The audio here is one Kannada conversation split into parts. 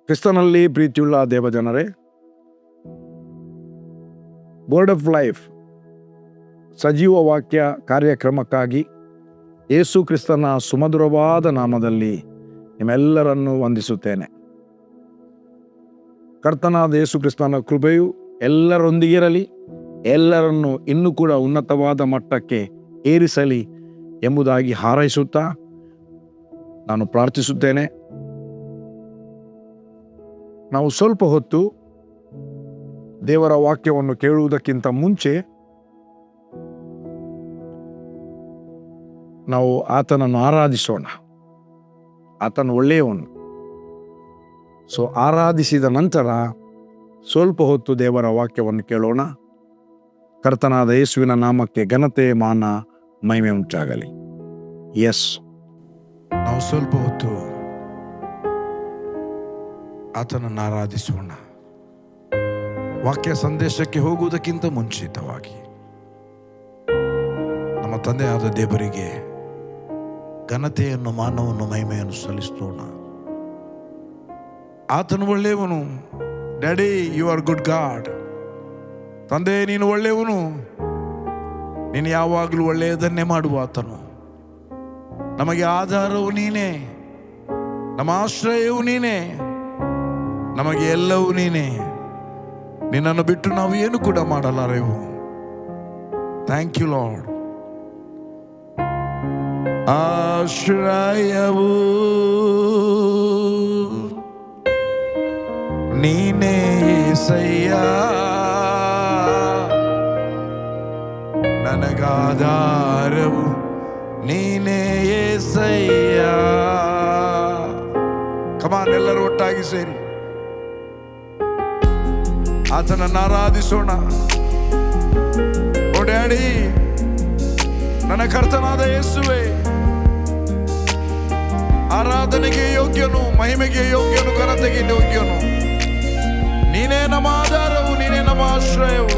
ಕ್ರಿಸ್ತನಲ್ಲಿ ಪ್ರೀತಿಯುಳ್ಳ ದೇವಜನರೇ, ವರ್ಡ್ ಆಫ್ ಲೈಫ್ ಸಜೀವ ವಾಕ್ಯ ಕಾರ್ಯಕ್ರಮಕ್ಕಾಗಿ ಯೇಸು ಕ್ರಿಸ್ತನ ಸುಮಧುರವಾದ ನಾಮದಲ್ಲಿ ನಿಮ್ಮೆಲ್ಲರನ್ನು ವಂದಿಸುತ್ತೇನೆ. ಕರ್ತನಾದ ಯೇಸು ಕ್ರಿಸ್ತನ ಕೃಪೆಯು ಎಲ್ಲರೊಂದಿಗಿರಲಿ, ಎಲ್ಲರನ್ನು ಇನ್ನೂ ಕೂಡ ಉನ್ನತವಾದ ಮಟ್ಟಕ್ಕೆ ಏರಿಸಲಿ ಎಂಬುದಾಗಿ ಹಾರೈಸುತ್ತಾ ನಾನು ಪ್ರಾರ್ಥಿಸುತ್ತೇನೆ. ನಾವು ಸ್ವಲ್ಪ ಹೊತ್ತು ದೇವರ ವಾಕ್ಯವನ್ನು ಕೇಳುವುದಕ್ಕಿಂತ ಮುಂಚೆ ನಾವು ಆತನನ್ನು ಆರಾಧಿಸೋಣ. ಆತನು ಒಳ್ಳೆಯವನು. ಆರಾಧಿಸಿದ ನಂತರ ಸ್ವಲ್ಪ ಹೊತ್ತು ದೇವರ ವಾಕ್ಯವನ್ನು ಕೇಳೋಣ. ಕರ್ತನಾದ ಯೇಸುವಿನ ನಾಮಕ್ಕೆ ಘನತೆ, ಮಾನ, ಮಹಿಮೆ ಉಂಟಾಗಲಿ. ನಾವು ಸ್ವಲ್ಪ ಹೊತ್ತು ಆತನನ್ನು ಆರಾಧಿಸೋಣ. ವಾಕ್ಯ ಸಂದೇಶಕ್ಕೆ ಹೋಗುವುದಕ್ಕಿಂತ ಮುಂಚಿತವಾಗಿ ನಮ್ಮ ತಂದೆಯಾದ ದೇವರಿಗೆ ಘನತೆಯನ್ನು, ಮಾನವನ್ನು, ಮಹಿಮೆಯನ್ನು ಸಲ್ಲಿಸೋಣ. ಆತನು ಒಳ್ಳೆಯವನು. Daddy, you are good God. ತಂದೆ, ನೀನು ಒಳ್ಳೆಯವನು. ನೀನು ಯಾವಾಗಲೂ ಒಳ್ಳೆಯದನ್ನೇ ಮಾಡುವ ಆತನು. ನಮಗೆ ಆಧಾರವು ನೀನೇ, ನಮ್ಮ ಆಶ್ರಯವು ನೀನೇ, ನಮಗೆ ಎಲ್ಲವೂ ನೀನೇ. ನಿನ್ನನ್ನು ಬಿಟ್ಟು ನಾವು ಏನು ಕೂಡ ಮಾಡಲಾರೆವು. Thank you Lord. ಆಶ್ರಯವು ನೀನೇ యేసయ్య, ನನಗಾಧಾರವು ನೀನೇ యేసయ్య. ಕಮಾನ್, ಎಲ್ಲರೂ ಒಟ್ಟಾಗಿ ಸೇರಿ ಆತನನ್ನು ಆರಾಧಿಸೋಣ. ಓ ಡ್ಯಾಡಿ, ನನ್ನ ಕರ್ತನಾದ ಯೇಸುವೇ, ಆರಾಧನೆಗೆ ಯೋಗ್ಯನು, ಮಹಿಮೆಗೆ ಯೋಗ್ಯನು, ಘನತೆಗೆ ಯೋಗ್ಯನು. ನೀನೇ ನಮ್ಮ ಆಧಾರವು, ನೀನೇ ನಮ್ಮ ಆಶ್ರಯವು.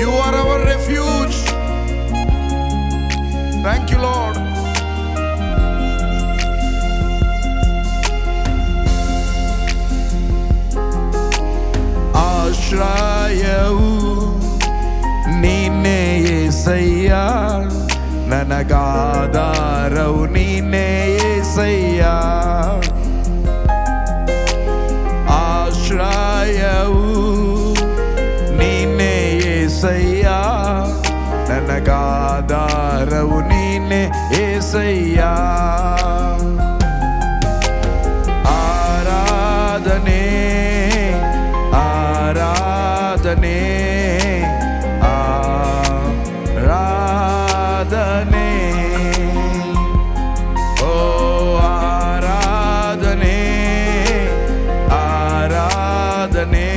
You are our refuge. Thank you Lord. ಆಶ್ರಯವು ನೀನೇ యేసయ్య, ನನಗಾಧಾರವು ನೀನೇ యేసయ్య. ಆಶ್ರಯವು ನೀನೇ యేసయ్య, ನನಗಾಧಾರವು ನೀನೇ యేసయ్య. ಆರಾಧನೆ, ಆರಾಧನೆ, ಆರಾಧನೆ. ಓ ಆರಾಧನೆ, ಆರಾಧನೆ,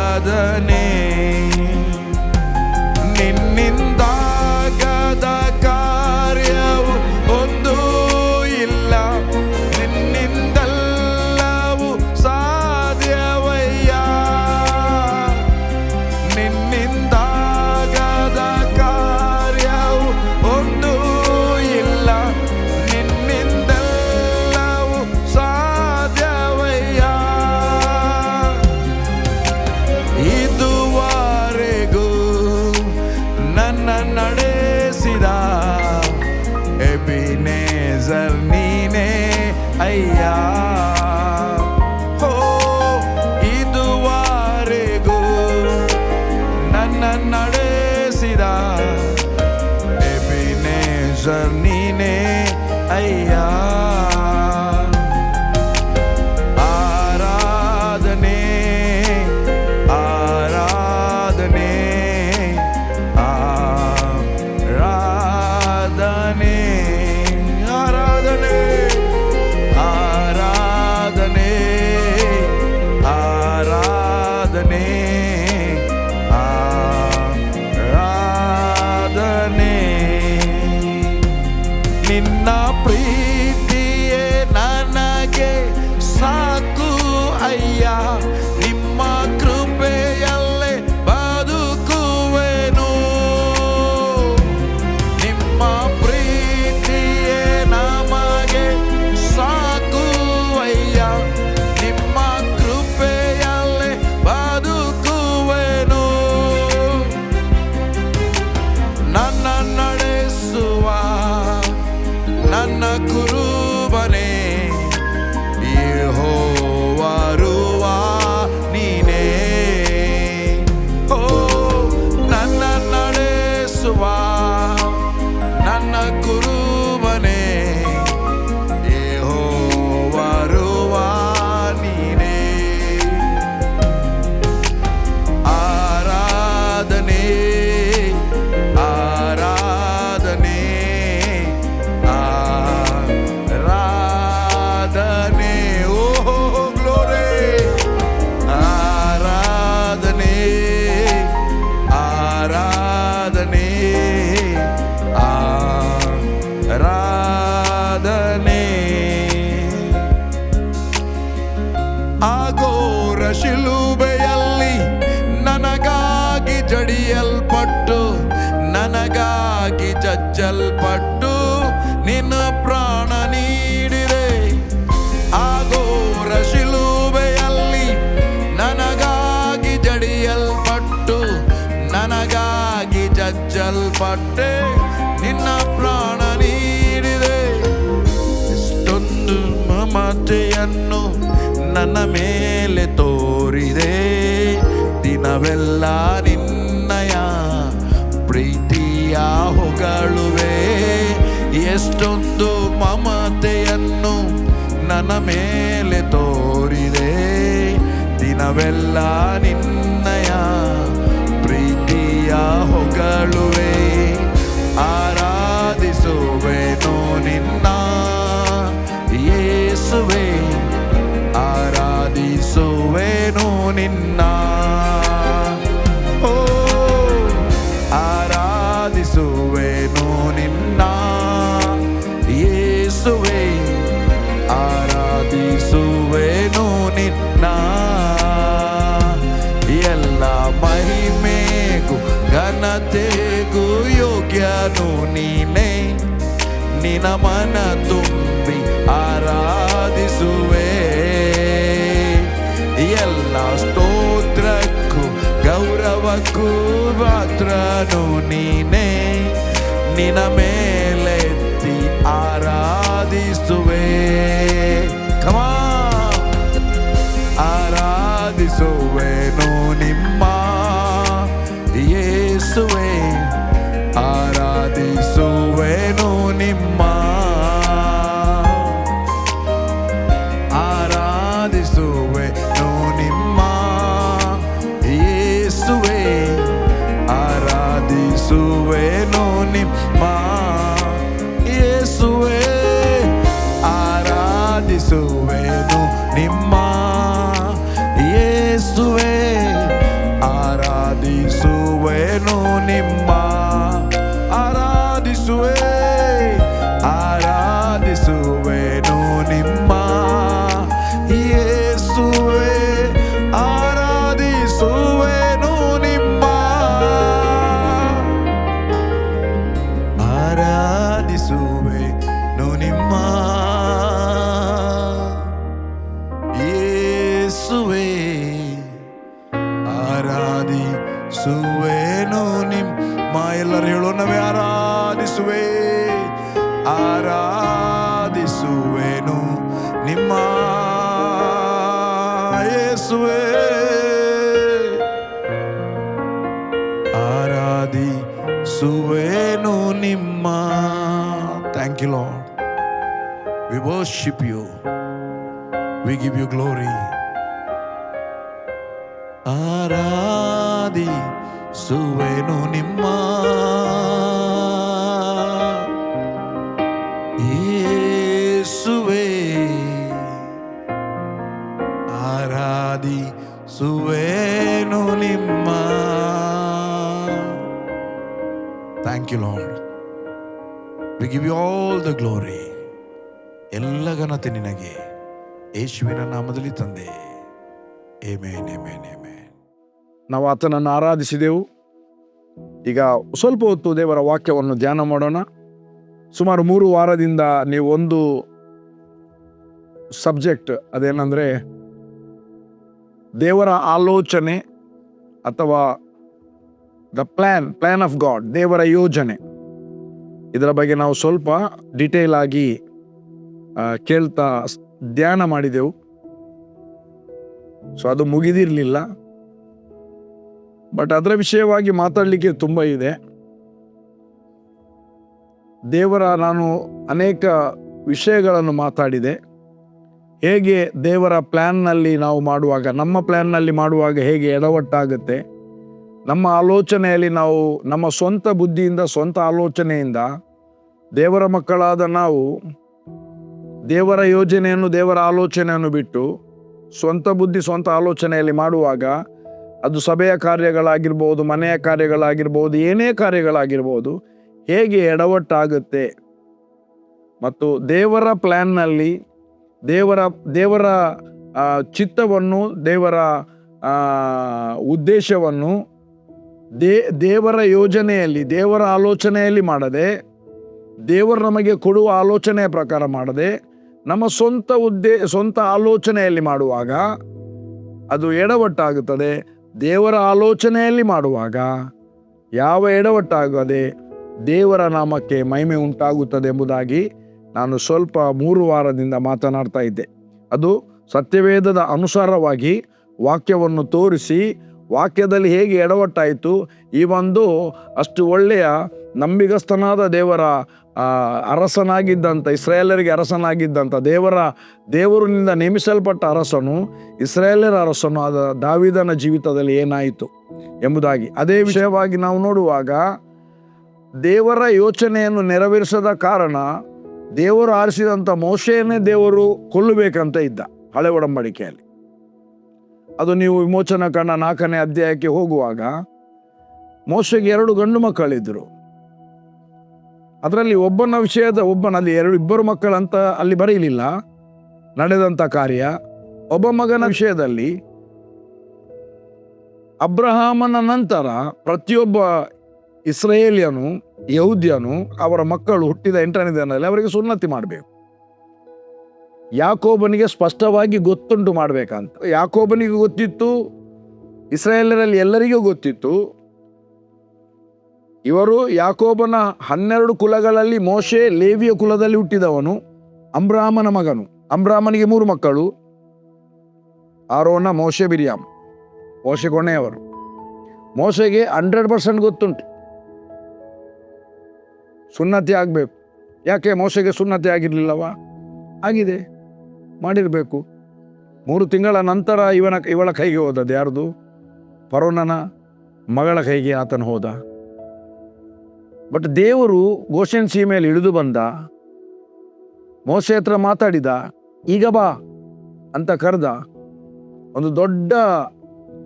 ಆರಾಧನೆ. ನಿನ್ನಿಂದಾಗದ ಕಾರ್ಯವು ಒಂದೂ ಇಲ್ಲ, ನಿನ್ನಿಂದೆಲ್ಲವೂ ಸಾಧ್ಯವಯ್ಯ. ನಿನ್ನಿಂದಾಗದ ಕಾರ್ಯವು ಒಂದೂ ಇಲ್ಲ, ನಿನ್ನಿಂದೆಲ್ಲವೂ ಸಾಧ್ಯವಯ್ಯ. ಇದುವರೆಗೂ ನನ್ನ ನಡೆಸಿದ ಎಬಿನೇಜರ್ ನೀನೇ ಅಯ್ಯ. ಹೋ, ಇದುವರೆಗೂ ನನ್ನ ನಡೆಸಿದ ಎಬಿನೇಜರ್ ನೀನೇ ಅಯ್ಯ. ಆರಾಧನೆ, ಆರಾಧನೆ, ಆರಾಧನೆ, ಆರಾಧನೆ, ಆರಾಧನೆ, ಆರಾಧನೆ, ಆರಾಧನೆ. ಜಜ್ಜಲ್ಪಟ್ಟು ನಿನ್ನ ಪ್ರಾಣ ನೀಡಿದೆ. ಆ ಘೋರ ಶಿಲುಬೆಯಲ್ಲಿ ನನಗಾಗಿ ಜಡಿಯಲ್ಪಟ್ಟು ನನಗಾಗಿ ಜಜ್ಜಲ್ಪಟ್ಟೆ, ನಿನ್ನ ಪ್ರಾಣ ನೀಡಿದೆ. ಎಷ್ಟೊಂದು ಮಮತೆಯನ್ನು ನನ್ನ ಮೇಲೆ ತೋರಿದೆ, ದಿನವೆಲ್ಲ ನಿನ್ನಯ ಪ್ರೀತಿಯ ಹೊಗಳುವೆ. ಎಷ್ಟೊಂದು ಮಮತೆಯನ್ನು ನನ್ನ ಮೇಲೆ ತೋರಿದೆ, ದಿನವೆಲ್ಲ ನಿನ್ನಯ ಪ್ರೀತಿಯ ಹೊಗಳುವೆ. ಆರಾಧಿಸುವೆನು ನಿನ್ನ ಯೇಸುವೆ, ಆರಾಧಿಸುವೆನು ನಿನ್ನ. ಓ ಆರಾಧಿಸುವೆನು ನಿನ್ನ ಯೇಸುವೆ, ಆರಾಧಿಸುವೆನು ನಿನ್ನ. ಎಲ್ಲ ಮಹಿಮೆಗೂ ಘನತೆಗೂ ಯೋಗ್ಯನು ನೀನೇ, ನಿನ್ನ ಮನ ತುಂಬಿ ಆರಾಧಿಸುವೆ. ಎಲ್ಲ ಸ್ತೋತ್ರಕ್ಕೂ ಗೌರವಕ್ಕೂ ಪಾತ್ರನು ನೀನೇ, ನಿನ್ನ ಮೇಲೆತ್ತಿ ಆರಾಧಿಸುವೆ. ಕಮಾ ಆರಾಧಿಸುವೆನು ನಿಮ್ಮ ಯೇಸುವೆ, ಆರಾಧಿಸುವೆನು ನಿಮ್ಮ. ಆರಾಧಿಸುವೆನು ನಿಮ್ಮ ಯೇಸುವೆ, ಆರಾಧಿಸುವೆನು ನಿಮ್ಮ ಯೇಸುವೆ, ಆರಾಧಿಸುವೆನು ನಿಮ್ಮ ಯೇಸುವೆ, ಆರಾಧಿಸುವೆನು ನಿಮ್ಮ. ಆರಾಧಿಸುವೆ, ಆರಾಧಿಸುವೆನು ನಿಮ್ಮ ಯೇಸುವೆ, ಆರಾಧಿಸುವೆನು ನಿಮ್ಮ. ಆರಾಧಿಸುವೆನು ನಿಮ್ಮ ಯೇಸುವೆ, ಆರಾಧಿಸುವೆನು ನಿಮ್ಮ. ಎಲ್ಲರೂ ಹೇಳೋಣವೇ, ಆರಾಧಿಸುವೆ, ಆರಾಧಿಸುವೆನು ನಿಮ್ಮ ಯೇಸುವೆ, ಆರಾಧಿಸುವೆನು ನಿಮ್ಮ. Thank you Lord. We worship you, we give you glory. ಆರಾಧಿಸುವೆನು ನಿಮ್ಮ ಯೇಸುವೆ, ಆರಾಧಿಸುವೆನು ನಿಮ್ಮ. Thank you Lord. We give you all the glory. ಎಲ್ಲ ಘನತೆ ನಿನಗೆ, ಯೇಸುವಿನ ನಾಮದಲ್ಲಿ ತಂದೆ. ಆಮೆನ್, ಆಮೆನ್, ಆಮೆನ್. ನಾವು ಆತನನ್ನು ಆರಾಧಿಸಿದೆವು. ಈಗ ಸ್ವಲ್ಪ ಹೊತ್ತು ದೇವರ ವಾಕ್ಯವನ್ನು ಧ್ಯಾನ ಮಾಡೋಣ. ಸುಮಾರು 3 ವಾರದಿಂದ ನೀವು ಒಂದು ಸಬ್ಜೆಕ್ಟ್, ಅದೇನೆಂದರೆ ದೇವರ ಆಲೋಚನೆ ಅಥವಾ ದ ಪ್ಲ್ಯಾನ್ ಆಫ್ ಗಾಡ್, ದೇವರ ಯೋಜನೆ, ಇದರ ಬಗ್ಗೆ ನಾವು ಸ್ವಲ್ಪ ಡಿಟೇಲ್ ಆಗಿ ಕೇಳ್ತಾ ಧ್ಯಾನ ಮಾಡಿದೆವು. ಸೊ ಅದು ಮುಗಿದಿರಲಿಲ್ಲ, ಬಟ್ ಅದರ ವಿಷಯವಾಗಿ ಮಾತಾಡಲಿಕ್ಕೆ ತುಂಬ ಇದೆ. ನಾನು ಅನೇಕ ವಿಷಯಗಳನ್ನು ಮಾತಾಡಿದೆ. ಹೇಗೆ ದೇವರ ಪ್ಲ್ಯಾನ್ನಲ್ಲಿ ನಾವು ಮಾಡುವಾಗ, ನಮ್ಮ ಪ್ಲ್ಯಾನ್ನಲ್ಲಿ ಮಾಡುವಾಗ ಹೇಗೆ ಎಡವಟ್ಟಾಗುತ್ತೆ, ನಮ್ಮ ಆಲೋಚನೆಯಲ್ಲಿ ನಾವು ನಮ್ಮ ಸ್ವಂತ ಬುದ್ಧಿಯಿಂದ, ಸ್ವಂತ ಆಲೋಚನೆಯಿಂದ ದೇವರ ಮಕ್ಕಳಾದ ನಾವು ದೇವರ ಯೋಜನೆಯನ್ನು, ದೇವರ ಆಲೋಚನೆಯನ್ನು ಬಿಟ್ಟು ಸ್ವಂತ ಬುದ್ಧಿ, ಸ್ವಂತ ಆಲೋಚನೆಯಲ್ಲಿ ಮಾಡುವಾಗ ಅದು ಸಭೆಯ ಕಾರ್ಯಗಳಾಗಿರ್ಬೋದು, ಮನೆಯ ಕಾರ್ಯಗಳಾಗಿರ್ಬೋದು, ಏನೇ ಕಾರ್ಯಗಳಾಗಿರ್ಬೋದು, ಹೇಗೆ ಎಡವಟ್ಟಾಗುತ್ತೆ. ಮತ್ತು ದೇವರ ಪ್ಲ್ಯಾನ್ನಲ್ಲಿ ದೇವರ ಚಿತ್ತವನ್ನು, ದೇವರ ಉದ್ದೇಶವನ್ನು ದೇವರ ಯೋಜನೆಯಲ್ಲಿ, ದೇವರ ಆಲೋಚನೆಯಲ್ಲಿ ಮಾಡದೆ ದೇವರು ನಮಗೆ ಕೊಡುವ ಆಲೋಚನೆಯ ಪ್ರಕಾರ ಮಾಡದೆ ನಮ್ಮ ಸ್ವಂತ ಆಲೋಚನೆಯಲ್ಲಿ ಮಾಡುವಾಗ ಅದು ಎಡವಟ್ಟಾಗುತ್ತದೆ. ದೇವರ ಆಲೋಚನೆಯಲ್ಲಿ ಮಾಡುವಾಗ ಯಾವ ಎಡವಟ್ಟಾಗದೆ ದೇವರ ನಾಮಕ್ಕೆ ಮಹಿಮೆ ಉಂಟಾಗುತ್ತದೆ ಎಂಬುದಾಗಿ ನಾನು ಸ್ವಲ್ಪ 3 ವಾರದಿಂದ ಮಾತನಾಡ್ತಾ ಇದ್ದೆ. ಅದು ಸತ್ಯವೇದದ ಅನುಸಾರವಾಗಿ ವಾಕ್ಯವನ್ನು ತೋರಿಸಿ ವಾಕ್ಯದಲ್ಲಿ ಹೇಗೆ ಎಡವಟ್ಟಾಯಿತು, ಈ ಒಂದು ಅಷ್ಟು ಒಳ್ಳೆಯ ನಂಬಿಗಸ್ತನಾದ ದೇವರ ಅರಸನಾಗಿದ್ದಂಥ, ಇಸ್ರಾಯೇಲರಿಗೆ ಅರಸನಾಗಿದ್ದಂಥ ದೇವರಿನಿಂದ ನೇಮಿಸಲ್ಪಟ್ಟ ಅರಸನು, ಇಸ್ರಾಯೇಲರ ಅರಸನು ಆದ ದಾವೀದನ ಜೀವಿತದಲ್ಲಿ ಏನಾಯಿತು ಎಂಬುದಾಗಿ ಅದೇ ವಿಷಯವಾಗಿ ನಾವು ನೋಡುವಾಗ, ದೇವರ ಯೋಚನೆಯನ್ನು ನೆರವೇರಿಸದ ಕಾರಣ ದೇವರು ಆರಿಸಿದಂಥ ಮೋಶೆಯನ್ನೇ ದೇವರು ಕೊಲ್ಲಬೇಕಂತ ಇದ್ದ ಹಳೆ ಒಡಂಬಡಿಕೆಯಲ್ಲಿ. ಅದು ನೀವು ವಿಮೋಚನಾ ಕಾಂಡ 4ನೇ ಅಧ್ಯಾಯಕ್ಕೆ ಹೋಗುವಾಗ ಮೋಶೆಗೆ 2 ಗಂಡು ಮಕ್ಕಳಿದ್ದರು. ಅದರಲ್ಲಿ ಒಬ್ಬನಲ್ಲಿ 2 ಮಕ್ಕಳಂತ ಅಲ್ಲಿ ಬರೀಲಿಲ್ಲ ನಡೆದಂಥ ಕಾರ್ಯ. ಒಬ್ಬ ಮಗನ ವಿಷಯದಲ್ಲಿ ಅಬ್ರಹಾಮನ ನಂತರ ಪ್ರತಿಯೊಬ್ಬ ಇಸ್ರಾಯೇಲಿಯನು, ಯಹೂದ್ಯನು ಅವರ ಮಕ್ಕಳು ಹುಟ್ಟಿದ 8ನೇ ದಿನದಲ್ಲಿ ಅವರಿಗೆ ಸುನ್ನತಿ ಮಾಡಬೇಕು. ಯಾಕೋಬನಿಗೆ ಸ್ಪಷ್ಟವಾಗಿ ಗೊತ್ತುಂಟು ಮಾಡಬೇಕಂತ. ಯಾಕೋಬನಿಗೆ ಗೊತ್ತಿತ್ತು, ಇಸ್ರಾಯೇಲರಲ್ಲಿ ಎಲ್ಲರಿಗೂ ಗೊತ್ತಿತ್ತು. ಇವರು ಯಾಕೋಬನ 12 ಕುಲಗಳಲ್ಲಿ ಮೋಶೆ ಲೇವಿಯ ಕುಲದಲ್ಲಿ ಹುಟ್ಟಿದವನು, ಅಬ್ರಹಾಮನ ಮಗನು. ಅಬ್ರಹಾಮನಿಗೆ 3 ಮಕ್ಕಳು, ಆರೋನ, ಮೋಶೆ, ಬಿರಿಯಾಮ್. ಮೋಶೆ ಕೊನೆಯವರು. ಮೋಶೆಗೆ 100% ಗೊತ್ತುಂಟು ಸುನ್ನತಿ ಆಗಬೇಕು. ಯಾಕೆ ಮೋಶೆಗೆ ಸುನ್ನತಿ ಆಗಿರಲಿಲ್ಲವಾ? ಆಗಿದೆ, ಮಾಡಿರಬೇಕು. 3 ತಿಂಗಳ ನಂತರ ಇವಳ ಕೈಗೆ ಹೋದದ್ದು ಯಾರ್ದು? ಫರೋನನ ಮಗಳ ಕೈಗೆ ಆತನು ಹೋದ. ಬಟ್ ದೇವರು ಗೋಷೆನ್ ಸೀಮೆಯಲ್ಲಿ ಇಳಿದು ಬಂದ, ಮೋಶೆ ಹತ್ರ ಮಾತಾಡಿದ, ಈಗ ಬಾ ಅಂತ ಕರೆದ. ಒಂದು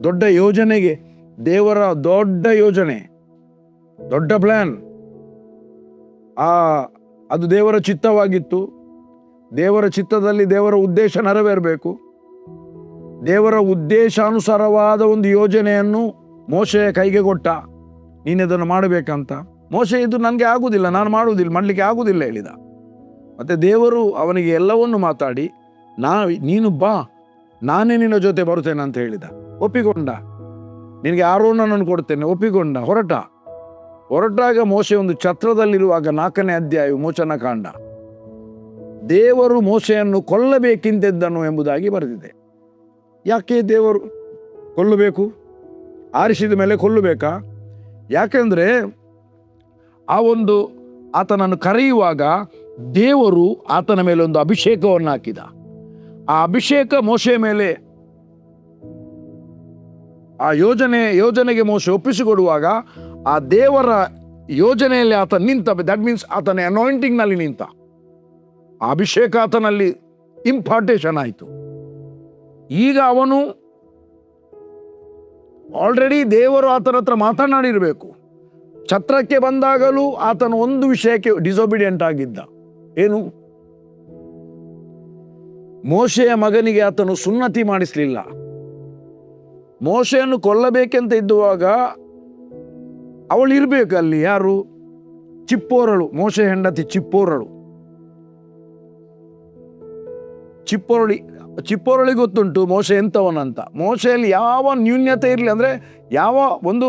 ದೊಡ್ಡ ಯೋಜನೆಗೆ, ದೇವರ ದೊಡ್ಡ ಯೋಜನೆ, ದೊಡ್ಡ ಪ್ಲ್ಯಾನ್, ಅದು ದೇವರ ಚಿತ್ತವಾಗಿತ್ತು. ದೇವರ ಚಿತ್ತದಲ್ಲಿ ದೇವರ ಉದ್ದೇಶ ನೆರವೇರಬೇಕು. ದೇವರ ಉದ್ದೇಶಾನುಸಾರವಾದ ಒಂದು ಯೋಜನೆಯನ್ನು ಮೋಶೆಯ ಕೈಗೆ ಕೊಟ್ಟ, ನೀನಿದನ್ನು ಮಾಡಬೇಕಂತ. ಮೋಶೆ ಇದು ನನಗೆ ಆಗುವುದಿಲ್ಲ, ನಾನು ಮಾಡುವುದಿಲ್ಲ, ಮಾಡಲಿಕ್ಕೆ ಆಗುವುದಿಲ್ಲ ಹೇಳಿದ. ಮತ್ತು ದೇವರು ಅವನಿಗೆ ಎಲ್ಲವನ್ನು ಮಾತಾಡಿ, ನೀನು ಬಾ, ನಾನೇ ನಿನ್ನ ಜೊತೆ ಬರುತ್ತೇನೆ ಅಂತ ಹೇಳಿದ. ಒಪ್ಪಿಕೊಂಡ. ನಿನಗೆ ಆರೋನನನ್ನು ಕೊಡ್ತೇನೆ, ಒಪ್ಪಿಕೊಂಡ. ಹೊರಟಾಗ ಮೋಶೆ ಒಂದು ಛತ್ರದಲ್ಲಿರುವಾಗ 4ನೇ ಅಧ್ಯಾಯ ವಿಮೋಚನಾ ಕಾಂಡ, ದೇವರು ಮೋಶೆಯನ್ನು ಕೊಲ್ಲಬೇಕೆಂದಿದ್ದನು ಎಂಬುದಾಗಿ ಬರೆದಿದೆ. ಯಾಕೆ ದೇವರು ಕೊಲ್ಲಬೇಕು? ಆರಿಸಿದ ಮೇಲೆ ಕೊಲ್ಲಬೇಕಾ? ಯಾಕೆಂದರೆ ಆತನನ್ನು ಕರೆಯುವಾಗ ದೇವರು ಆತನ ಮೇಲೆ ಒಂದು ಅಭಿಷೇಕವನ್ನು ಹಾಕಿದ. ಆ ಅಭಿಷೇಕ ಮೋಶೆಯ ಮೇಲೆ, ಆ ಯೋಜನೆಗೆ ಮೋಶೆ ಒಪ್ಪಿಸಿಕೊಡುವಾಗ ಆ ದೇವರ ಯೋಜನೆಯಲ್ಲಿ ಆತ ನಿಂತ. ದಟ್ ಮೀನ್ಸ್ ಆತನ ಅನಾಯಿಂಟಿಂಗ್ನಲ್ಲಿ ನಿಂತ. ಆ ಅಭಿಷೇಕ ಆತನಲ್ಲಿ ಇಂಪಾರ್ಟೇಷನ್ ಆಯಿತು. ಈಗ ಅವನು ಆಲ್ರೆಡಿ ದೇವರು ಆತನ ಹತ್ರ ಮಾತನಾಡಿರಬೇಕು. ಛತ್ರಕ್ಕೆ ಬಂದಾಗಲೂ ಆತನು ಒಂದು ವಿಷಯಕ್ಕೆ ಡಿಸೊಬಿಡಿಯಂಟ್ ಆಗಿದ್ದ. ಏನು? ಮೋಶೆಯ ಮಗನಿಗೆ ಆತನು ಸುನ್ನತಿ ಮಾಡಿಸಲಿಲ್ಲ. ಮೋಶೆಯನ್ನು ಕೊಲ್ಲಬೇಕೆಂತ ಇದ್ದುವಾಗ ಅವಳು ಇರಬೇಕು ಅಲ್ಲಿ. ಯಾರು? ಚಿಪ್ಪೋರಳು, ಮೋಶೆ ಹೆಂಡತಿ ಚಿಪ್ಪೋರಳು. ಚಿಪ್ಪೋರಳಿಗೆ ಗೊತ್ತುಂಟು ಮೋಶೆ ಎಂಥವನಂತ. ಮೋಶೆಯಲ್ಲಿ ಯಾವ ನ್ಯೂನ್ಯತೆ ಇರಲಿ, ಅಂದರೆ ಯಾವ ಒಂದು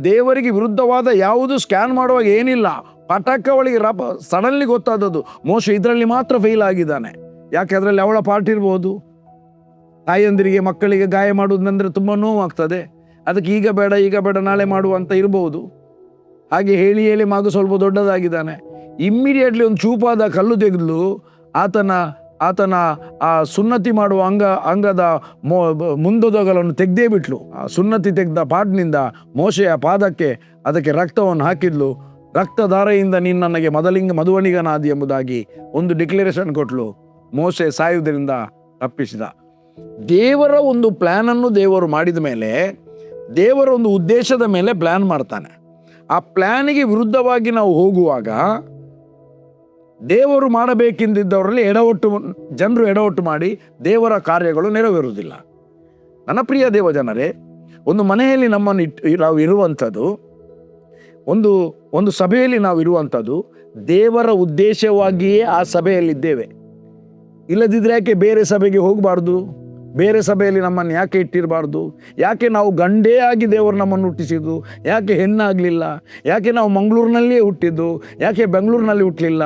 ದೇವರಿಗೆ ವಿರುದ್ಧವಾದ ಯಾವುದು ಸ್ಕ್ಯಾನ್ ಮಾಡುವಾಗ ಏನಿಲ್ಲ, ಪಟಾಕ ಅವಳಿಗೆ ಸಡನ್ಲಿ ಗೊತ್ತಾದದ್ದು ಮೋಶೆ ಇದರಲ್ಲಿ ಮಾತ್ರ ಫೇಲ್ ಆಗಿದ್ದಾನೆ. ಯಾಕೆ? ಅದರಲ್ಲಿ ಅವಳ ಪಾರ್ಟ್ ಇರ್ಬೋದು. ತಾಯಂದಿರಿಗೆ ಮಕ್ಕಳಿಗೆ ಗಾಯ ಮಾಡುವುದಂದರೆ ತುಂಬ ನೋವಾಗ್ತದೆ. ಅದಕ್ಕೆ ಈಗ ಬೇಡ ನಾಳೆ ಮಾಡುವಂತ ಇರ್ಬೋದು. ಹಾಗೆ ಹೇಳಿ ಮಗು ಸ್ವಲ್ಪ ದೊಡ್ಡದಾಗಿದ್ದಾನೆ. ಇಮ್ಮಿಡಿಯೇಟ್ಲಿ ಒಂದು ಚೂಪಾದ ಕಲ್ಲು ತೆಗೆದು ಆತನ ಆ ಸುನ್ನತಿ ಮಾಡುವ ಅಂಗದ ಮುಂದೊದಗಳನ್ನು ತೆಗೆದೇ ಬಿಟ್ಲು. ಆ ಸುನ್ನತಿ ತೆಗೆದ ಪಾಟ್ನಿಂದ ಮೋಶೆಯ ಪಾದಕ್ಕೆ ಅದಕ್ಕೆ ರಕ್ತವನ್ನು ಹಾಕಿದ್ಲು. ರಕ್ತಧಾರೆಯಿಂದ ನೀನು ನನಗೆ ಮಧುವಣಿಗನಾದಿ ಎಂಬುದಾಗಿ ಒಂದು ಡಿಕ್ಲರೇಷನ್ ಕೊಟ್ಲು. ಮೋಶೆ ಸಾಯುವುದರಿಂದ ತಪ್ಪಿಸಿದ. ದೇವರ ಒಂದು ಪ್ಲ್ಯಾನನ್ನು ದೇವರು ಮಾಡಿದ ಮೇಲೆ, ದೇವರ ಒಂದು ಉದ್ದೇಶದ ಮೇಲೆ ಪ್ಲ್ಯಾನ್ ಮಾಡ್ತಾನೆ. ಆ ಪ್ಲ್ಯಾನಿಗೆ ವಿರುದ್ಧವಾಗಿ ನಾವು ಹೋಗುವಾಗ ದೇವರು ಮಾಡಬೇಕೆಂದಿದ್ದವರಲ್ಲಿ ಜನರು ಎಡವಟ್ಟು ಮಾಡಿ ದೇವರ ಕಾರ್ಯಗಳು ನೆರವೇರುವುದಿಲ್ಲ. ನನ್ನ ಪ್ರಿಯ ದೇವ ಜನರೇ, ಒಂದು ಮನೆಯಲ್ಲಿ ನಾವು ಇರುವಂಥದ್ದು, ಒಂದು ಒಂದು ಸಭೆಯಲ್ಲಿ ನಾವು ಇರುವಂಥದ್ದು ದೇವರ ಉದ್ದೇಶವಾಗಿಯೇ ಆ ಸಭೆಯಲ್ಲಿದ್ದೇವೆ. ಇಲ್ಲದಿದ್ದರೆ ಯಾಕೆ ಬೇರೆ ಸಭೆಗೆ ಹೋಗಬಾರ್ದು? ಬೇರೆ ಸಭೆಯಲ್ಲಿ ನಮ್ಮನ್ನು ಯಾಕೆ ಇಟ್ಟಿರಬಾರ್ದು? ಯಾಕೆ ನಾವು ಗಂಡೇ ಆಗಿ ದೇವರು ನಮ್ಮನ್ನು ಹುಟ್ಟಿಸಿದ್ದು? ಯಾಕೆ ಹೆಣ್ಣಾಗಲಿಲ್ಲ? ಯಾಕೆ ನಾವು ಮಂಗಳೂರಿನಲ್ಲಿಯೇ ಹುಟ್ಟಿದ್ದು? ಯಾಕೆ ಬೆಂಗಳೂರಿನಲ್ಲಿ ಹುಟ್ಟಲಿಲ್ಲ?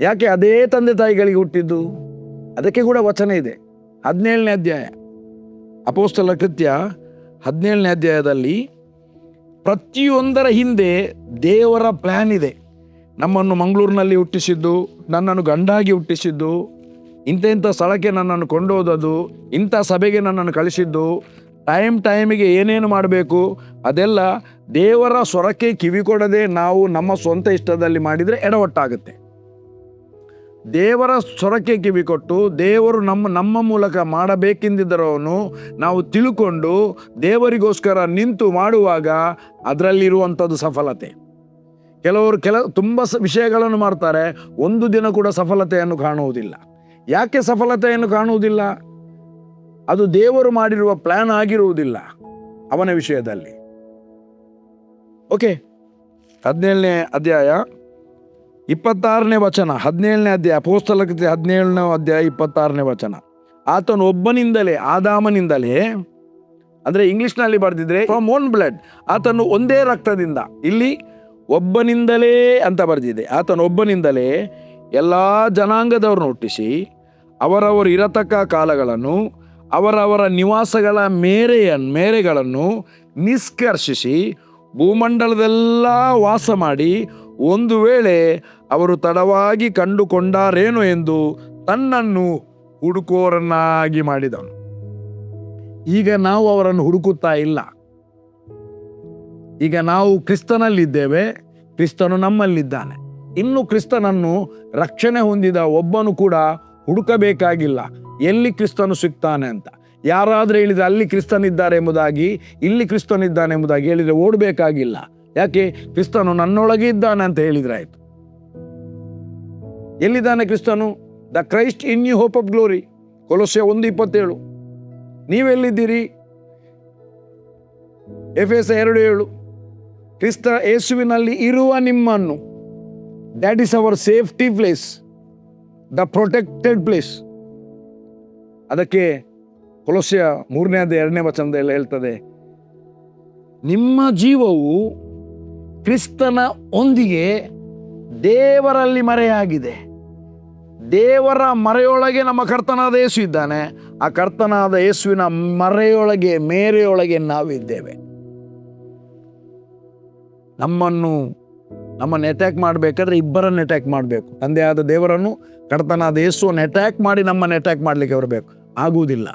ಯಾಕೆ ಅದೇ ತಂದೆ ತಾಯಿಗಳಿಗೆ ಹುಟ್ಟಿದ್ದು? ಅದಕ್ಕೆ ಕೂಡ ವಚನ ಇದೆ. 17ನೇ ಅಧ್ಯಾಯ ಅಪೊಸ್ತಲ ಕೃತ್ಯ 17ನೇ ಅಧ್ಯಾಯದಲ್ಲಿ ಪ್ರತಿಯೊಂದರ ಹಿಂದೆ ದೇವರ ಪ್ಲ್ಯಾನ್ ಇದೆ. ನಮ್ಮನ್ನು ಮಂಗಳೂರಿನಲ್ಲಿ ಹುಟ್ಟಿಸಿದ್ದು, ನನ್ನನ್ನು ಗಂಡಾಗಿ ಹುಟ್ಟಿಸಿದ್ದು, ಇಂಥ ಸ್ಥಳಕ್ಕೆ ನನ್ನನ್ನು ಕೊಂಡೋದದು, ಇಂಥ ಸಭೆಗೆ ನನ್ನನ್ನು ಕಳಿಸಿದ್ದು, ಟೈಮಿಗೆ ಏನೇನು ಮಾಡಬೇಕು ಅದೆಲ್ಲ ದೇವರ ಸ್ವರಕ್ಕೆ ಕಿವಿ ಕೊಡದೆ ನಾವು ನಮ್ಮ ಸ್ವಂತ ಇಷ್ಟದಲ್ಲಿ ಮಾಡಿದರೆ ಎಡವಟ್ಟಾಗುತ್ತೆ. ದೇವರ ಸ್ವರಕ್ಕೆ ಕಿವಿ ಕೊಟ್ಟು ದೇವರು ನಮ್ಮ ಮೂಲಕ ಮಾಡಬೇಕೆಂದಿದ್ದರವನು ನಾವು ತಿಳ್ಕೊಂಡು ದೇವರಿಗೋಸ್ಕರ ನಿಂತು ಮಾಡುವಾಗ ಅದರಲ್ಲಿರುವಂಥದ್ದು ಸಫಲತೆ. ಕೆಲವರು ತುಂಬ ವಿಷಯಗಳನ್ನು ಮಾಡ್ತಾರೆ, ಒಂದು ದಿನ ಕೂಡ ಸಫಲತೆಯನ್ನು ಕಾಣುವುದಿಲ್ಲ. ಯಾಕೆ ಸಫಲತೆಯನ್ನು ಕಾಣುವುದಿಲ್ಲ? ಅದು ದೇವರು ಮಾಡಿರುವ ಪ್ಲ್ಯಾನ್ ಆಗಿರುವುದಿಲ್ಲ ಅವನ ವಿಷಯದಲ್ಲಿ. ಓಕೆ, 17ನೇ ಅಧ್ಯಾಯ 26ನೇ ವಚನ. 17ನೇ ಅಧ್ಯಾಯ ಅಪೊಸ್ತಲ ಕೃತ್ಯ 17ನೇ ಅಧ್ಯಾಯ 26ನೇ ವಚನ. ಆತನು ಒಬ್ಬನಿಂದಲೇ, ಆದಾಮನಿಂದಲೇ, ಅಂದರೆ ಇಂಗ್ಲಿಷ್ನಲ್ಲಿ ಬರೆದಿದ್ರೆ ಫ್ರಮ್ ಒನ್ ಬ್ಲಡ್, ಆತನು ಒಂದೇ ರಕ್ತದಿಂದ, ಇಲ್ಲಿ ಒಬ್ಬನಿಂದಲೇ ಅಂತ ಬರೆದಿದೆ. ಆತನು ಒಬ್ಬನಿಂದಲೇ ಎಲ್ಲ ಜನಾಂಗದವ್ರನ್ನ ಹುಟ್ಟಿಸಿ ಅವರವರು ಇರತಕ್ಕ ಕಾಲಗಳನ್ನು ಅವರವರ ನಿವಾಸಗಳ ಮೇರೆಗಳನ್ನು ನಿಷ್ಕರ್ಷಿಸಿ ಭೂಮಂಡಲದೆಲ್ಲ ವಾಸ ಮಾಡಿ ಒಂದು ವೇಳೆ ಅವರು ತಡವಾಗಿ ಕಂಡುಕೊಂಡಾರೇನೋ ಎಂದು ತನ್ನನ್ನು ಹುಡುಕೋರನ್ನಾಗಿ ಮಾಡಿದನು. ಈಗ ನಾವು ಅವರನ್ನು ಹುಡುಕುತ್ತಾ ಇಲ್ಲ. ಈಗ ನಾವು ಕ್ರಿಸ್ತನಲ್ಲಿದ್ದೇವೆ, ಕ್ರಿಸ್ತನು ನಮ್ಮಲ್ಲಿದ್ದಾನೆ. ಇನ್ನು ಕ್ರಿಸ್ತನನ್ನು ರಕ್ಷಣೆ ಹೊಂದಿದ ಒಬ್ಬನು ಕೂಡ ಹುಡುಕಬೇಕಾಗಿಲ್ಲ ಎಲ್ಲಿ ಕ್ರಿಸ್ತನು ಸಿಗ್ತಾನೆ ಅಂತ. ಯಾರಾದರೂ ಹೇಳಿದರೆ ಅಲ್ಲಿ ಕ್ರಿಸ್ತನಿದ್ದಾರೆ ಎಂಬುದಾಗಿ, ಇಲ್ಲಿ ಕ್ರಿಸ್ತನಿದ್ದಾನೆ ಎಂಬುದಾಗಿ ಹೇಳಿದರೆ ಓಡಬೇಕಾಗಿಲ್ಲ. ಯಾಕೆ? ಕ್ರಿಸ್ತನು ನನ್ನೊಳಗೆ ಇದ್ದಾನೆ ಅಂತ ಹೇಳಿದರೆ ಆಯಿತು. ಎಲ್ಲಿದ್ದಾನೆ ಕ್ರಿಸ್ತನು? The Christ in you hope of glory, ಕೊಲೊಸ್ಸೆ 1:27. ನೀವೆಲ್ಲಿದ್ದೀರಿ? ಎಫೆಸ 2:7. ಕ್ರಿಸ್ತ ಯೇಸುವಿನಲ್ಲಿ ಇರುವ ನಿಮ್ಮನ್ನು, that is our safety place, the protected place. ಅದಕ್ಕೆ ಕೊಲೊಸ್ಸೆ 3ನೇ ಅಧ್ಯಾಯ 2ನೇ ವಚನದಲ್ಲಿ ಹೇಳ್ತದೆ, ನಿಮ್ಮ ಜೀವವು ಕ್ರಿಸ್ತನ ಒಂದಿಗೆ ದೇವರಲ್ಲಿ ಮರೆಯಾಗಿದೆ. ದೇವರ ಮರೆಯೊಳಗೆ ನಮ್ಮ ಕರ್ತನಾದ ಯೇಸು ಇದ್ದಾನೆ. ಆ ಕರ್ತನಾದ ಯೇಸುವಿನ ಮರೆಯೊಳಗೆ, ಮೇರೆಯೊಳಗೆ ನಾವಿದ್ದೇವೆ. ನಮ್ಮನ್ನು ಅಟ್ಯಾಕ್ ಮಾಡಬೇಕಾದ್ರೆ ಇಬ್ಬರನ್ನು ಅಟ್ಯಾಕ್ ಮಾಡಬೇಕು. ತಂದೆಯಾದ ದೇವರನ್ನು, ಕರ್ತನಾದ ಯೇಸುವನ್ನು ಅಟ್ಯಾಕ್ ಮಾಡಿ ನಮ್ಮನ್ನು ಅಟ್ಯಾಕ್ ಮಾಡಲಿಕ್ಕೆ ಬರಬೇಕು. ಆಗುವುದಿಲ್ಲ.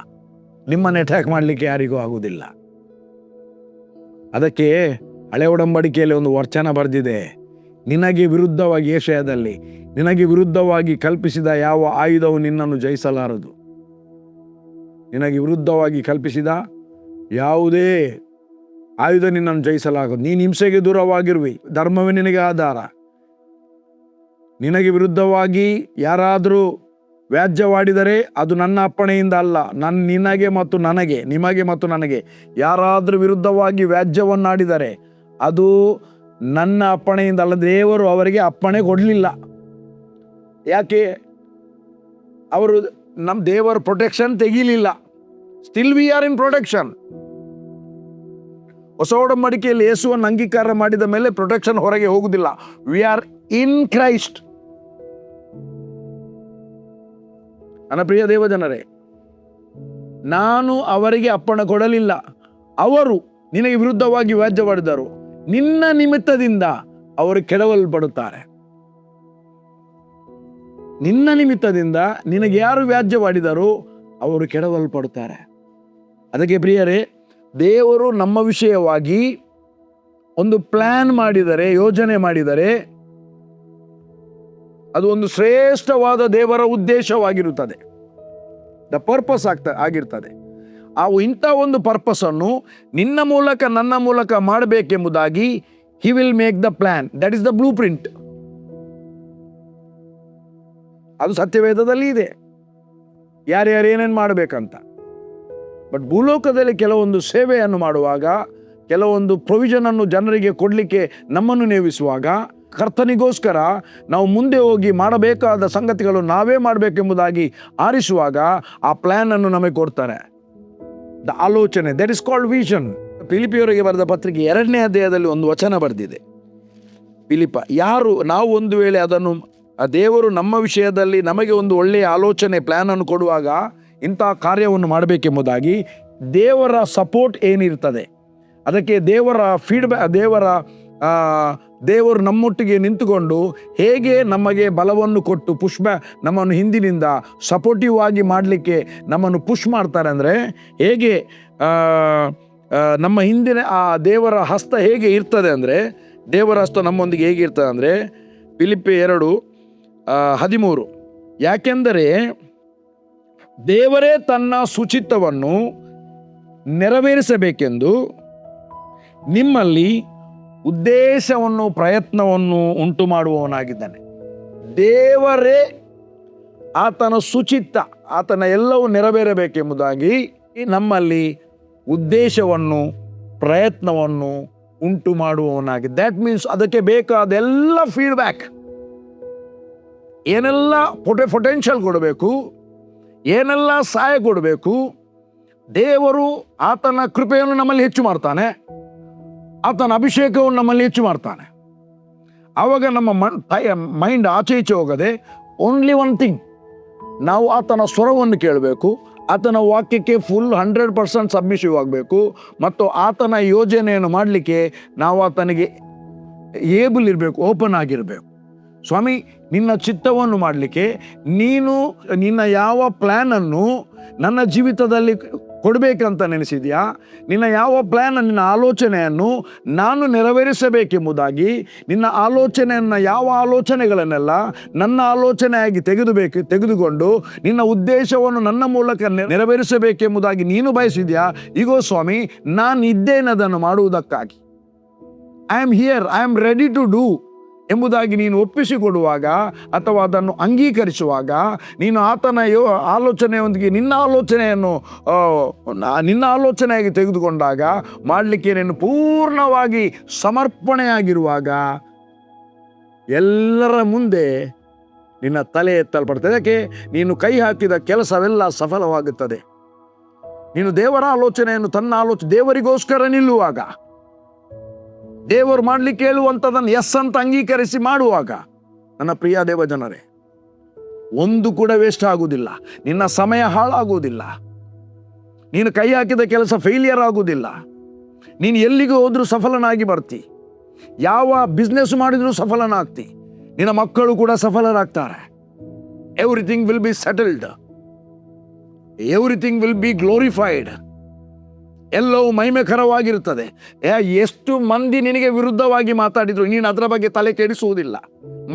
ನಿಮ್ಮನ್ನು ಅಟ್ಯಾಕ್ ಮಾಡಲಿಕ್ಕೆ ಯಾರಿಗೂ ಆಗುವುದಿಲ್ಲ. ಅದಕ್ಕೆ ಹಳೆ ಒಡಂಬಡಿಕೆಯಲ್ಲಿ ಒಂದು ವಚನ ಬರೆದಿದೆ, ನಿನಗೆ ವಿರುದ್ಧವಾಗಿ, ಯೆಶಾಯದಲ್ಲಿ, ನಿನಗೆ ವಿರುದ್ಧವಾಗಿ ಕಲ್ಪಿಸಿದ ಯಾವ ಆಯುಧವು ನಿನ್ನನ್ನು ಜಯಿಸಲಾರದು. ನಿನಗೆ ವಿರುದ್ಧವಾಗಿ ಕಲ್ಪಿಸಿದ ಯಾವುದೇ ಆಯುಧ ನಿನ್ನನ್ನು ಜಯಿಸಲಾಗದು. ನೀನು ಹಿಂಸೆಗೆ ದೂರವಾಗಿರುವಿ, ಧರ್ಮವೇ ನಿನಗೆ ಆಧಾರ. ನಿನಗೆ ವಿರುದ್ಧವಾಗಿ ಯಾರಾದರೂ ವ್ಯಾಜ್ಯವಾಡಿದರೆ ಅದು ನನ್ನ ಅಪ್ಪಣೆಯಿಂದ ಅಲ್ಲ, ನಿನಗೆ ಮತ್ತು ನನಗೆ, ನಿಮಗೆ ಮತ್ತು ನನಗೆ ಯಾರಾದರೂ ವಿರುದ್ಧವಾಗಿ ವ್ಯಾಜ್ಯವನ್ನಾಡಿದರೆ ಅದು ನನ್ನ ಅಪ್ಪಣೆಯಿಂದ ಅಲ್ಲ. ದೇವರು ಅವರಿಗೆ ಅಪ್ಪಣೆ ಕೊಡಲಿಲ್ಲ. ಯಾಕೆ? ಅವರು ನಮ್ಮ ದೇವರ ಪ್ರೊಟೆಕ್ಷನ್ ತೆಗೀಲಿಲ್ಲ. Still we are in protection. ಹೊಸ ಒಡಂಬಡಿಕೆಯಲ್ಲಿ ಯೇಸುವನ್ನು ಅಂಗೀಕಾರ ಮಾಡಿದ ಮೇಲೆ ಪ್ರೊಟೆಕ್ಷನ್ ಹೊರಗೆ ಹೋಗುವುದಿಲ್ಲ. We are in Christ. ನನ್ನ ಪ್ರಿಯ ದೇವಜನರೇ, ನಾನು ಅವರಿಗೆ ಅಪ್ಪಣೆ ಕೊಡಲಿಲ್ಲ. ಅವರು ನಿನಗೆ ವಿರುದ್ಧವಾಗಿ ವ್ಯಾಜ್ಯವಾಡಿದರು, ನಿನ್ನ ನಿಮಿತ್ತದಿಂದ ಅವರು ಕೆಡವಲ್ಪಡುತ್ತಾರೆ. ನಿನ್ನ ನಿಮಿತ್ತದಿಂದ ನಿನಗೆ ಯಾರು ವ್ಯಾಜ್ಯವಾಡಿದರು ಅವರು ಕೆಡವಲ್ಪಡುತ್ತಾರೆ. ಅದಕ್ಕೆ ಪ್ರಿಯರೇ, ದೇವರು ನಮ್ಮ ವಿಷಯವಾಗಿ ಒಂದು ಪ್ಲ್ಯಾನ್ ಮಾಡಿದರೆ, ಯೋಜನೆ ಮಾಡಿದರೆ, ಅದು ಒಂದು ಶ್ರೇಷ್ಠವಾದ ದೇವರ ಉದ್ದೇಶವಾಗಿರುತ್ತದೆ. ದ ಪರ್ಪಸ್ ಆಗಿರ್ತದೆ. ಇಂಥ ಒಂದು ಪರ್ಪಸನ್ನು ನಿನ್ನ ಮೂಲಕ ನನ್ನ ಮೂಲಕ ಮಾಡಬೇಕೆಂಬುದಾಗಿ he will make the plan. That is the blueprint. ಅದು ಸತ್ಯವೇದದಲ್ಲಿ ಇದೆ, ಯಾರ್ಯಾರು ಏನೇನು ಮಾಡಬೇಕಂತ. ಬಟ್ ಭೂಲೋಕದಲ್ಲಿ ಕೆಲವೊಂದು ಸೇವೆಯನ್ನು ಮಾಡುವಾಗ, ಕೆಲವೊಂದು ಪ್ರೊವಿಷನನ್ನು ಜನರಿಗೆ ಕೊಡಲಿಕ್ಕೆ ನಮ್ಮನ್ನು ನೇಮಿಸುವಾಗ, ಕರ್ತನಿಗೋಸ್ಕರ ನಾವು ಮುಂದೆ ಹೋಗಿ ಮಾಡಬೇಕಾದ ಸಂಗತಿಗಳು ನಾವೇ ಮಾಡಬೇಕೆಂಬುದಾಗಿ ಆರಿಸುವಾಗ ಆ ಪ್ಲ್ಯಾನನ್ನು ನಮಗೆ ಕೊಡ್ತಾರೆ. ದ ಆಲೋಚನೆ, ದಟ್ ಇಸ್ ಕಾಲ್ಡ್ ವಿಷನ್. ಫಿಲಿಪಿಯವರಿಗೆ ಬರೆದ ಪತ್ರಿಕೆ 2ನೇ ಅಧ್ಯಾಯದಲ್ಲಿ ಒಂದು ವಚನ ಬರೆದಿದೆ. ಫಿಲಿಪ, ಯಾರು ನಾವು ಒಂದು ವೇಳೆ ಅದನ್ನು ದೇವರು ನಮ್ಮ ವಿಷಯದಲ್ಲಿ ನಮಗೆ ಒಂದು ಒಳ್ಳೆಯ ಆಲೋಚನೆ ಪ್ಲ್ಯಾನನ್ನು ಕೊಡುವಾಗ ಇಂಥ ಕಾರ್ಯವನ್ನು ಮಾಡಬೇಕೆಂಬುದಾಗಿ ದೇವರ ಸಪೋರ್ಟ್ ಏನಿರ್ತದೆ, ಅದಕ್ಕೆ ದೇವರ ಫೀಡ್ಬ್ಯಾಕ್, ದೇವರು ನಮ್ಮೊಟ್ಟಿಗೆ ನಿಂತುಕೊಂಡು ಹೇಗೆ ನಮಗೆ ಬಲವನ್ನು ಕೊಟ್ಟು ನಮ್ಮನ್ನು ಹಿಂದಿನಿಂದ ಸಪೋರ್ಟಿವ್ ಆಗಿ ಮಾಡಲಿಕ್ಕೆ ನಮ್ಮನ್ನು ಪುಷ್ ಮಾಡ್ತಾರೆ ಅಂದರೆ, ಹೇಗೆ ನಮ್ಮ ಹಿಂದಿನ ಆ ದೇವರ ಹಸ್ತ ಹೇಗೆ ಇರ್ತದೆ ಅಂದರೆ, ದೇವರ ಹಸ್ತ ನಮ್ಮೊಂದಿಗೆ ಹೇಗೆ ಇರ್ತದೆ ಅಂದರೆ, ಫಿಲಿಪ್ಪಿ 2:13, ಯಾಕೆಂದರೆ ದೇವರೇ ತನ್ನ ಸುಚಿತ್ತವನ್ನು ನೆರವೇರಿಸಬೇಕೆಂದು ನಿಮ್ಮಲ್ಲಿ ಉದ್ದೇಶವನ್ನು ಪ್ರಯತ್ನವನ್ನು ಉಂಟು ಮಾಡುವವನಾಗಿದ್ದಾನೆ. ದೇವರೇ ಆತನ ಸುಚಿತ್ತ, ಆತನ ಎಲ್ಲವೂ ನೆರವೇರಬೇಕೆಂಬುದಾಗಿ ನಮ್ಮಲ್ಲಿ ಉದ್ದೇಶವನ್ನು ಪ್ರಯತ್ನವನ್ನು ಉಂಟು ಮಾಡುವವನಾಗಿ. ದ್ಯಾಟ್ ಮೀನ್ಸ್ ಅದಕ್ಕೆ ಬೇಕಾದ ಎಲ್ಲ ಫೀಡ್ಬ್ಯಾಕ್, ಏನೆಲ್ಲ ಪೊಟೆನ್ಷಿಯಲ್ ಕೊಡಬೇಕು, ಏನೆಲ್ಲ ಸಹಾಯ ಕೊಡಬೇಕು, ದೇವರು ಆತನ ಕೃಪೆಯನ್ನು ನಮ್ಮಲ್ಲಿ ಹೆಚ್ಚು ಮಾಡ್ತಾನೆ, ಆತನ ಅಭಿಷೇಕವನ್ನು ನಮ್ಮಲ್ಲಿ ಹೆಚ್ಚು ಮಾಡ್ತಾನೆ. ಆವಾಗ ನಮ್ಮ ಮೈಂಡ್ ಆಚೆ ಈಚೆ ಹೋಗದೆ ಓನ್ಲಿ ಒನ್ ಥಿಂಗ್, ನಾವು ಆತನ ಸ್ವರವನ್ನು ಕೇಳಬೇಕು, ಆತನ ವಾಕ್ಯಕ್ಕೆ ಫುಲ್ 100% ಸಬ್ಮಿಸಿವ್ ಆಗಬೇಕು, ಮತ್ತು ಆತನ ಯೋಜನೆಯನ್ನು ಮಾಡಲಿಕ್ಕೆ ನಾವು ಆತನಿಗೆ ಏಬಲ್ ಇರಬೇಕು, ಓಪನ್ ಆಗಿರಬೇಕು. ಸ್ವಾಮಿ, ನಿನ್ನ ಚಿತ್ತವನ್ನು ಮಾಡಲಿಕ್ಕೆ ನಿನ್ನ ಯಾವ ಪ್ಲ್ಯಾನನ್ನು ನನ್ನ ಜೀವಿತದಲ್ಲಿ ಕೊಡಬೇಕಂತ ನೆನೆಸಿದ್ಯಾ, ನಿನ್ನ ಯಾವ ಪ್ಲ್ಯಾನ್, ನಿನ್ನ ಆಲೋಚನೆಯನ್ನು ನಾನು ನೆರವೇರಿಸಬೇಕೆಂಬುದಾಗಿ, ನಿನ್ನ ಆಲೋಚನೆಯನ್ನು, ಯಾವ ಆಲೋಚನೆಗಳನ್ನೆಲ್ಲ ನನ್ನ ಆಲೋಚನೆಯಾಗಿ ತೆಗೆದುಕೊಂಡು ನಿನ್ನ ಉದ್ದೇಶವನ್ನು ನನ್ನ ಮೂಲಕ ನೆರವೇರಿಸಬೇಕೆಂಬುದಾಗಿ ನೀನು ಬಯಸಿದ್ಯಾ. ಈಗೋ ಸ್ವಾಮಿ, ನಾನು ಇದ್ದೇನದನ್ನು ಮಾಡುವುದಕ್ಕಾಗಿ. I am here, I am ready to do ಎಂಬುದಾಗಿ ನೀನು ಒಪ್ಪಿಸಿಕೊಡುವಾಗ ಅಥವಾ ಅದನ್ನು ಅಂಗೀಕರಿಸುವಾಗ, ನೀನು ಆತನ ಆಲೋಚನೆಯೊಂದಿಗೆ ನಿನ್ನ ಆಲೋಚನೆಯಾಗಿ ತೆಗೆದುಕೊಂಡಾಗ, ಮಾಡಲಿಕ್ಕೆ ನೀನು ಪೂರ್ಣವಾಗಿ ಸಮರ್ಪಣೆಯಾಗಿರುವಾಗ ಎಲ್ಲರ ಮುಂದೆ ನಿನ್ನ ತಲೆ ಎತ್ತಲ್ಪಡ್ತದೆ. ಅದಕ್ಕೆ ನೀನು ಕೈ ಹಾಕಿದ ಕೆಲಸವೆಲ್ಲ ಸಫಲವಾಗುತ್ತದೆ. ನೀನು ದೇವರ ಆಲೋಚನೆಯನ್ನು ದೇವರಿಗೋಸ್ಕರ ನಿಲ್ಲುವಾಗ, ದೇವರು ಮಾಡಲಿಕ್ಕೆ ಹೇಳುವಂಥದ್ದನ್ನು ಎಸ್ ಅಂತ ಅಂಗೀಕರಿಸಿ ಮಾಡುವಾಗ, ನನ್ನ ಪ್ರಿಯ ದೇವ ಜನರೇ, ಒಂದು ಕೂಡ ವೇಸ್ಟ್ ಆಗುವುದಿಲ್ಲ, ನಿನ್ನ ಸಮಯ ಹಾಳಾಗುವುದಿಲ್ಲ, ನೀನು ಕೈ ಹಾಕಿದ ಕೆಲಸ ಫೇಲಿಯರ್ ಆಗುವುದಿಲ್ಲ, ನೀನು ಎಲ್ಲಿಗೆ ಹೋದರೂ ಸಫಲನಾಗಿ ಬರ್ತಿ, ಯಾವ ಬಿಸ್ನೆಸ್ ಮಾಡಿದರೂ ಸಫಲನಾಗ್ತಿ, ನಿನ್ನ ಮಕ್ಕಳು ಕೂಡ ಸಫಲರಾಗ್ತಾರೆ. Everything will be settled, everything will be glorified. ಎಲ್ಲವೂ ಮಹಿಮೆಕರವಾಗಿರುತ್ತದೆ. ಎಷ್ಟು ಮಂದಿ ನಿನಗೆ ವಿರುದ್ಧವಾಗಿ ಮಾತಾಡಿದ್ರು ನೀನು ಅದರ ಬಗ್ಗೆ ತಲೆ ಕೆಡಿಸುವುದಿಲ್ಲ.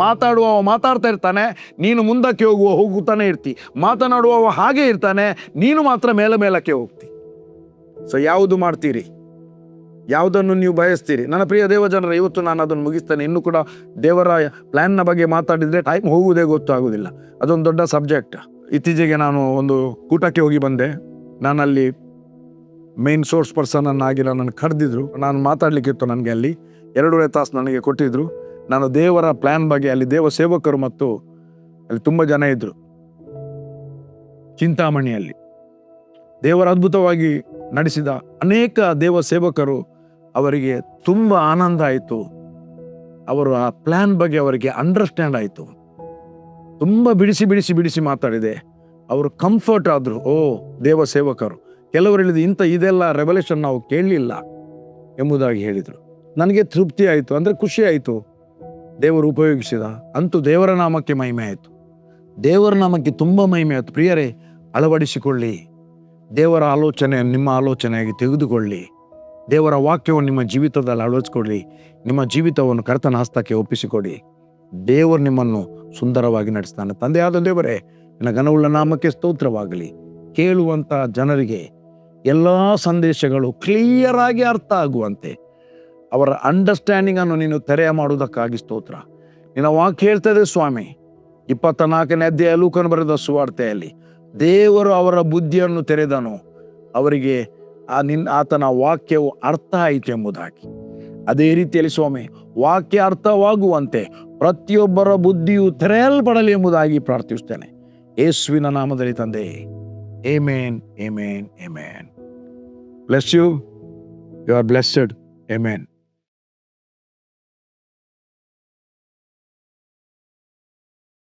ಮಾತಾಡುವವ ಮಾತಾಡ್ತಾ ಇರ್ತಾನೆ, ನೀನು ಮುಂದಕ್ಕೆ ಹೋಗುತ್ತಾನೆ ಇರ್ತಿ. ಮಾತನಾಡುವವ ಹಾಗೆ ಇರ್ತಾನೆ, ನೀನು ಮಾತ್ರ ಮೇಲಕ್ಕೆ ಹೋಗ್ತಿ. ಸೊ ಯಾವುದು ಮಾಡ್ತೀರಿ, ಯಾವುದನ್ನು ನೀವು ಬಯಸ್ತೀರಿ? ನನ್ನ ಪ್ರಿಯ ದೇವಜನರ, ಇವತ್ತು ನಾನು ಅದನ್ನು ಮುಗಿಸ್ತೇನೆ. ಇನ್ನೂ ಕೂಡ ದೇವರ ಪ್ಲ್ಯಾನ್ನ ಬಗ್ಗೆ ಮಾತಾಡಿದರೆ ಟೈಮ್ ಹೋಗುವುದೇ ಗೊತ್ತಾಗೋದಿಲ್ಲ. ಅದೊಂದು ದೊಡ್ಡ ಸಬ್ಜೆಕ್ಟ್. ಇತ್ತೀಚೆಗೆ ನಾನು ಒಂದು ಕೂಟಕ್ಕೆ ಹೋಗಿ ಬಂದೆ. ನಾನಲ್ಲಿ ಮೇನ್ ಸೋರ್ಸ್ ಪರ್ಸನನ್ನಾಗಿ ನನ್ನನ್ನು ಕರೆದಿದ್ರು. ನಾನು ಮಾತಾಡಲಿಕ್ಕಿತ್ತು. ನನಗೆ ಅಲ್ಲಿ 2.5 ತಾಸು ನನಗೆ ಕೊಟ್ಟಿದ್ದರು. ನಾನು ದೇವರ ಪ್ಲ್ಯಾನ್ ಬಗ್ಗೆ, ಅಲ್ಲಿ ದೇವ ಸೇವಕರು ಮತ್ತು ಅಲ್ಲಿ ತುಂಬ ಜನ ಇದ್ದರು. ಚಿಂತಾಮಣಿಯಲ್ಲಿ ದೇವರ ಅದ್ಭುತವಾಗಿ ನಡೆಸಿದ ಅನೇಕ ದೇವ ಸೇವಕರು, ಅವರಿಗೆ ತುಂಬ ಆನಂದ ಆಯಿತು. ಅವರು ಆ ಪ್ಲ್ಯಾನ್ ಬಗ್ಗೆ ಅವರಿಗೆ ಅಂಡರ್ಸ್ಟ್ಯಾಂಡ್ ಆಯಿತು. ತುಂಬ ಬಿಡಿಸಿ ಮಾತಾಡಿದೆ. ಅವರು ಕಂಫರ್ಟ್ ಆದರು. ಓ, ದೇವ ಸೇವಕರು. ಕೆಲವರು ಹೇಳಿದ್ರು, ಇದೆಲ್ಲ ರೆವಲ್ಯೂಷನ್ ನಾವು ಕೇಳಲಿಲ್ಲ ಎಂಬುದಾಗಿ ಹೇಳಿದರು. ನನಗೆ ತೃಪ್ತಿ ಆಯಿತು, ಅಂದರೆ ಖುಷಿ ಆಯಿತು. ದೇವರು ಉಪಯೋಗಿಸಿದ, ಅಂತೂ ದೇವರ ನಾಮಕ್ಕೆ ಮಹಿಮೆ ಆಯಿತು. ದೇವರ ನಾಮಕ್ಕೆ ತುಂಬ ಮಹಿಮೆ ಆಯಿತು. ಪ್ರಿಯರೇ, ಅಳವಡಿಸಿಕೊಳ್ಳಿ. ದೇವರ ಆಲೋಚನೆ ನಿಮ್ಮ ಆಲೋಚನೆಯಾಗಿ ತೆಗೆದುಕೊಳ್ಳಿ. ದೇವರ ವಾಕ್ಯವನ್ನು ನಿಮ್ಮ ಜೀವಿತದಲ್ಲಿ ಅಳವಡಿಸಿಕೊಳ್ಳಿ. ನಿಮ್ಮ ಜೀವಿತವನ್ನು ಕರ್ತನ ಹಸ್ತಕ್ಕೆ ಒಪ್ಪಿಸಿಕೊಡಿ. ದೇವರು ನಿಮ್ಮನ್ನು ಸುಂದರವಾಗಿ ನಡೆಸ್ತಾನೆ. ತಂದೆಯಾದ ದೇವರೇ, ನಿನ್ನ ಘನವುಳ್ಳ ನಾಮಕ್ಕೆ ಸ್ತೋತ್ರವಾಗಲಿ. ಕೇಳುವಂಥ ಜನರಿಗೆ ಎಲ್ಲ ಸಂದೇಶಗಳು ಕ್ಲಿಯರ್ ಆಗಿ ಅರ್ಥ ಆಗುವಂತೆ ಅವರ ಅಂಡರ್ಸ್ಟ್ಯಾಂಡಿಂಗನ್ನು ನೀನು ತೆರೆಯ ಮಾಡುವುದಕ್ಕಾಗಿ ಸ್ತೋತ್ರ. ನಿನ್ನ ವಾಕ್ಯ ಹೇಳ್ತದೆ ಸ್ವಾಮಿ, 24ನೇ ಅಧ್ಯಾಯ ಲೂಕನು ಬರೆದ ಸುವಾರ್ತೆಯಲ್ಲಿ, ದೇವರು ಅವರ ಬುದ್ಧಿಯನ್ನು ತೆರೆದನು, ಅವರಿಗೆ ಆತನ ವಾಕ್ಯವು ಅರ್ಥ ಆಯಿತು ಎಂಬುದಾಗಿ. ಅದೇ ರೀತಿಯಲ್ಲಿ ಸ್ವಾಮಿ, ವಾಕ್ಯ ಅರ್ಥವಾಗುವಂತೆ ಪ್ರತಿಯೊಬ್ಬರ ಬುದ್ಧಿಯು ತೆರೆಯಲ್ಪಡಲಿ ಎಂಬುದಾಗಿ ಪ್ರಾರ್ಥಿಸ್ತೇನೆ ಯೇಸುವಿನ ನಾಮದಲ್ಲಿ ತಂದೆ. Amen, amen, amen. Bless you. You are blessed. Amen.